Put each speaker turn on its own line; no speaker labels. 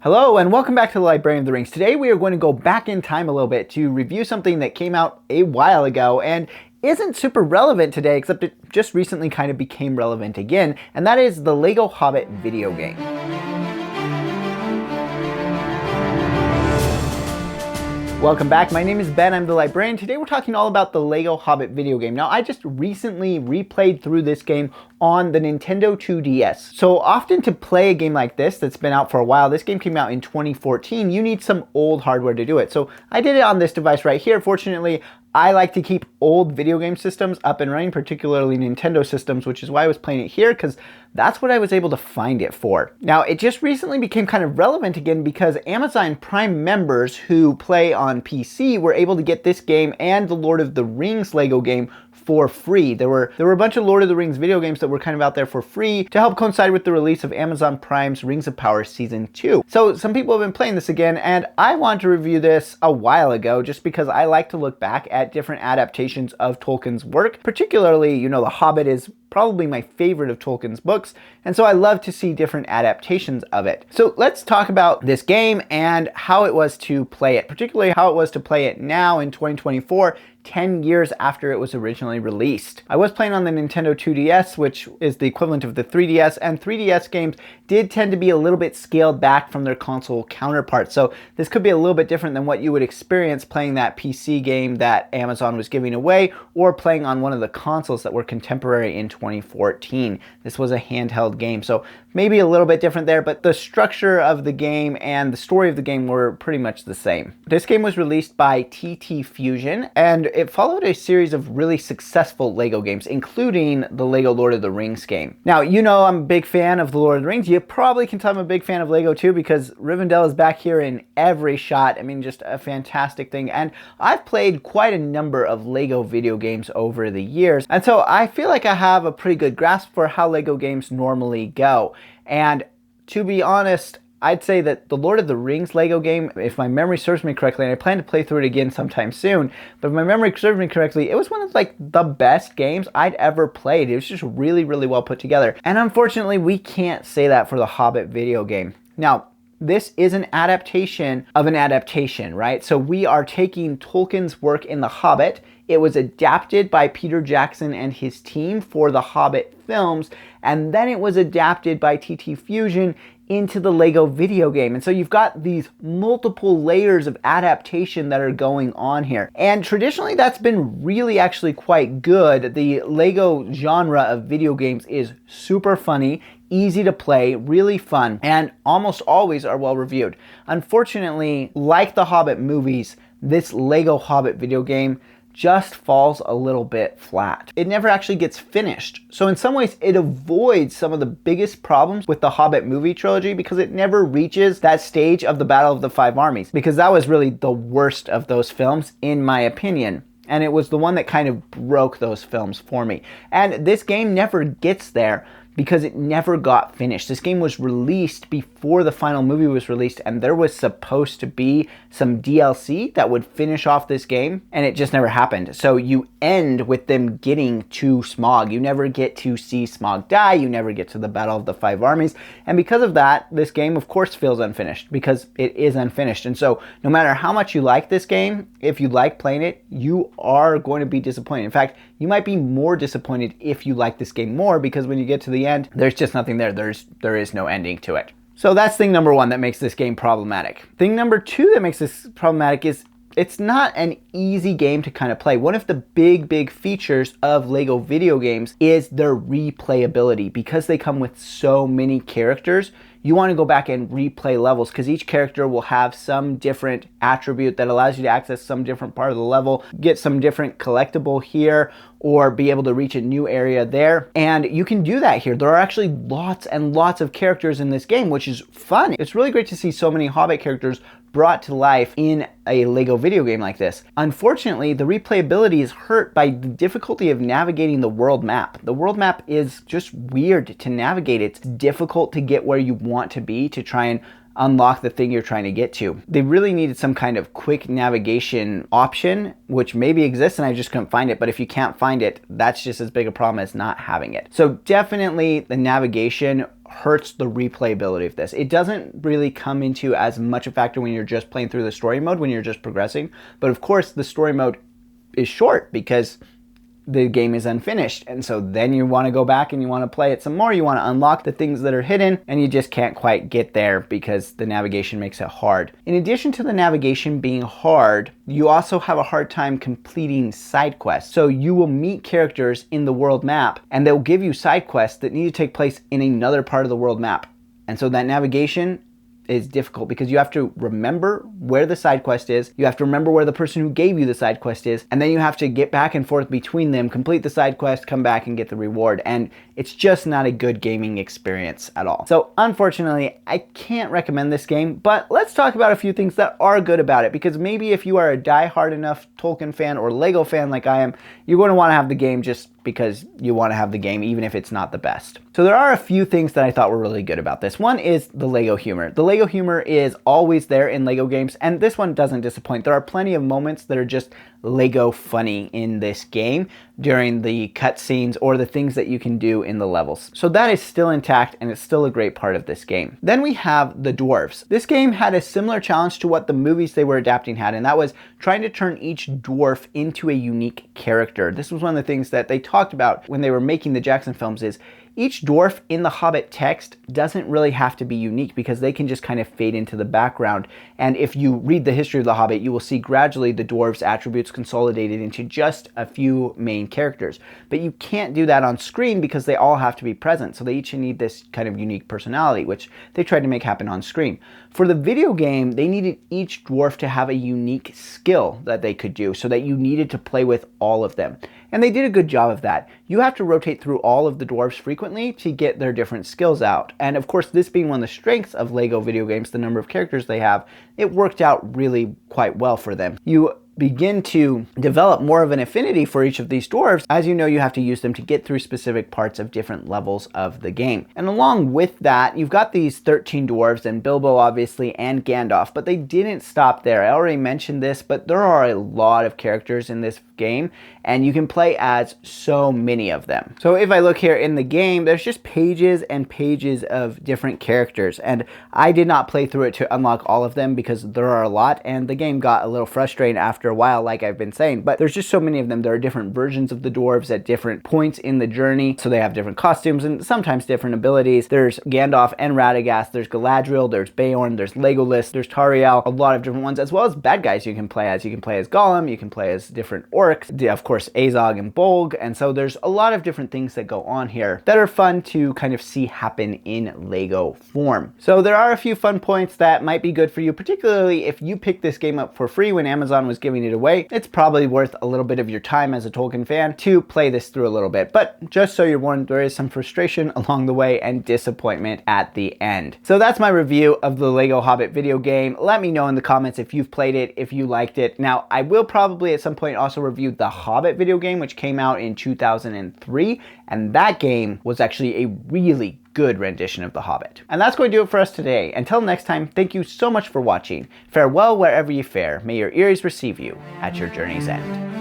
Hello and welcome back to the Librarian of the Rings. Today we are going to go back in time a little bit to review something that came out a while ago and isn't super relevant today, except it just recently kind of became relevant again, and that is the Lego Hobbit video game. Welcome back, my name is Ben, I'm the Librarian. Today we're talking all about the Lego Hobbit video game. Now I just recently replayed through this game on the Nintendo 2DS. So often to play a game like this that's been out for a while, this game came out in 2014, you need some old hardware to do it. So I did it on this device right here. Fortunately, I like to keep old video game systems up and running, particularly Nintendo systems, which is why I was playing it here, because that's what I was able to find it for. Now, it just recently became kind of relevant again because Amazon Prime members who play on PC were able to get this game and the Lord of the Rings Lego game for free. There were a bunch of Lord of the Rings video games that were kind of out there for free to help coincide with the release of Amazon Prime's Rings of Power Season 2. So some people have been playing this again, and I wanted to review this a while ago just because I like to look back at different adaptations of Tolkien's work. Particularly, The Hobbit is probably my favorite of Tolkien's books, and so I love to see different adaptations of it. So let's talk about this game and how it was to play it, particularly how it was to play it now in 2024, 10 years after it was originally released. I was playing on the Nintendo 2DS, which is the equivalent of the 3DS, and 3DS games did tend to be a little bit scaled back from their console counterparts. So this could be a little bit different than what you would experience playing that PC game that Amazon was giving away or playing on one of the consoles that were contemporary in 2014. This was a handheld game, so maybe a little bit different there, but the structure of the game and the story of the game were pretty much the same. This game was released by TT Fusion, and it followed a series of really successful Lego games, including the Lego Lord of the Rings game. Now, I'm a big fan of the Lord of the Rings. You probably can tell I'm a big fan of Lego too, because Rivendell is back here in every shot. I mean, just a fantastic thing. And I've played quite a number of Lego video games over the years, and so I feel like I have a pretty good grasp for how Lego games normally go. And to be honest, I'd say that the Lord of the Rings Lego game, if my memory serves me correctly, and I plan to play through it again sometime soon, but if my memory serves me correctly, it was one of the best games I'd ever played. It was just really, really well put together. And unfortunately, we can't say that for the Hobbit video game. Now, this is an adaptation of an adaptation, right? So we are taking Tolkien's work in The Hobbit. It was adapted by Peter Jackson and his team for the Hobbit films, and then it was adapted by TT Fusion into the Lego video game. And so you've got these multiple layers of adaptation that are going on here. And traditionally that's been really actually quite good. The Lego genre of video games is super funny, easy to play, really fun, and almost always are well reviewed. Unfortunately, like the Hobbit movies, this Lego Hobbit video game just falls a little bit flat. It never actually gets finished. So in some ways, it avoids some of the biggest problems with the Hobbit movie trilogy because it never reaches that stage of the Battle of the Five Armies, because that was really the worst of those films, in my opinion. And it was the one that kind of broke those films for me. And this game never gets there because it never got finished. This game was released before the final movie was released, and there was supposed to be some DLC that would finish off this game, and it just never happened. So you end with them getting to Smaug. You never get to see Smaug die, you never get to the Battle of the Five Armies, and because of that, this game of course feels unfinished, because it is unfinished. And so no matter how much you like this game, if you like playing it, you are going to be disappointed. In fact, you might be more disappointed if you like this game more, because when you get to the end, there's just nothing there. There is no ending to it. So that's thing number one that makes this game problematic. Thing number two that makes this problematic is it's not an easy game to kind of play. One of the big features of Lego video games is their replayability. Because they come with so many characters, you want to go back and replay levels because each character will have some different attribute that allows you to access some different part of the level, get some different collectible here, or be able to reach a new area there. And you can do that here. There are actually lots and lots of characters in this game, which is fun. It's really great to see so many Hobbit characters brought to life in a Lego video game like this. Unfortunately, the replayability is hurt by the difficulty of navigating the world map. The world map is just weird to navigate. It's difficult to get where you want to be to try and unlock the thing you're trying to get to. They really needed some kind of quick navigation option, which maybe exists and I just couldn't find it. But if you can't find it, that's just as big a problem as not having it. So definitely the navigation hurts the replayability of this. It doesn't really come into as much a factor when you're just playing through the story mode, when you're just progressing. But of course, the story mode is short because the game is unfinished, and so then you want to go back and you want to play it some more. You want to unlock the things that are hidden, and you just can't quite get there because the navigation makes it hard. In addition to the navigation being hard, you also have a hard time completing side quests. So you will meet characters in the world map, and they'll give you side quests that need to take place in another part of the world map. And so that navigation is difficult because you have to remember where the side quest is, you have to remember where the person who gave you the side quest is, and then you have to get back and forth between them, complete the side quest, come back and get the reward, and it's just not a good gaming experience at all. So unfortunately, I can't recommend this game, but let's talk about a few things that are good about it, because maybe if you are a die-hard enough Tolkien fan or Lego fan like I am, you're going to want to have the game just because you want to have the game even if it's not the best. So there are a few things that I thought were really good about this. One is the Lego humor. The Lego humor is always there in Lego games, and this one doesn't disappoint. There are plenty of moments that are just Lego funny in this game during the cutscenes or the things that you can do in the levels. So that is still intact, and it's still a great part of this game. Then we have the dwarves. This game had a similar challenge to what the movies they were adapting had, and that was trying to turn each dwarf into a unique character. This was one of the things that they talked about when they were making the Jackson films, is each dwarf in the Hobbit text doesn't really have to be unique because they can just kind of fade into the background. And if you read the history of the Hobbit, you will see gradually the dwarves' attributes consolidated into just a few main characters. But you can't do that on screen because they all have to be present. So they each need this kind of unique personality, which they tried to make happen on screen. For the video game, they needed each dwarf to have a unique skill that they could do, so that you needed to play with all of them. And they did a good job of that. You have to rotate through all of the dwarves frequently to get their different skills out. And of course, this being one of the strengths of Lego video games, the number of characters they have, it worked out really quite well for them. You begin to develop more of an affinity for each of these dwarves. As you know, you have to use them to get through specific parts of different levels of the game. And along with that, you've got these 13 dwarves, and Bilbo obviously, and Gandalf, but they didn't stop there. I already mentioned this, but there are a lot of characters in this game, and you can play as so many of them. So if I look here in the game, there's just pages and pages of different characters, and I did not play through it to unlock all of them because there are a lot, and the game got a little frustrating after a while, like I've been saying, but there's just so many of them. There are different versions of the dwarves at different points in the journey, so they have different costumes and sometimes different abilities. There's Gandalf and Radagast, there's Galadriel, there's Beorn, there's Legolas, there's Tauriel, a lot of different ones, as well as bad guys you can play as. You can play as Gollum, you can play as different orcs, of course Azog and Bolg, and so there's a lot of different things that go on here that are fun to kind of see happen in Lego form. So there are a few fun points that might be good for you, particularly if you pick this game up for free when Amazon was giving it away. It's probably worth a little bit of your time as a Tolkien fan to play this through a little bit, but just so you're warned, there is some frustration along the way and disappointment at the end. So that's my review of the Lego Hobbit video game. Let me know in the comments if you've played it, if you liked it. Now, I will probably at some point also review the Hobbit video game, which came out in 2003, and that game was actually a really good rendition of The Hobbit. And that's going to do it for us today. Until next time, thank you so much for watching. Farewell wherever you fare. May your ears receive you at your journey's end.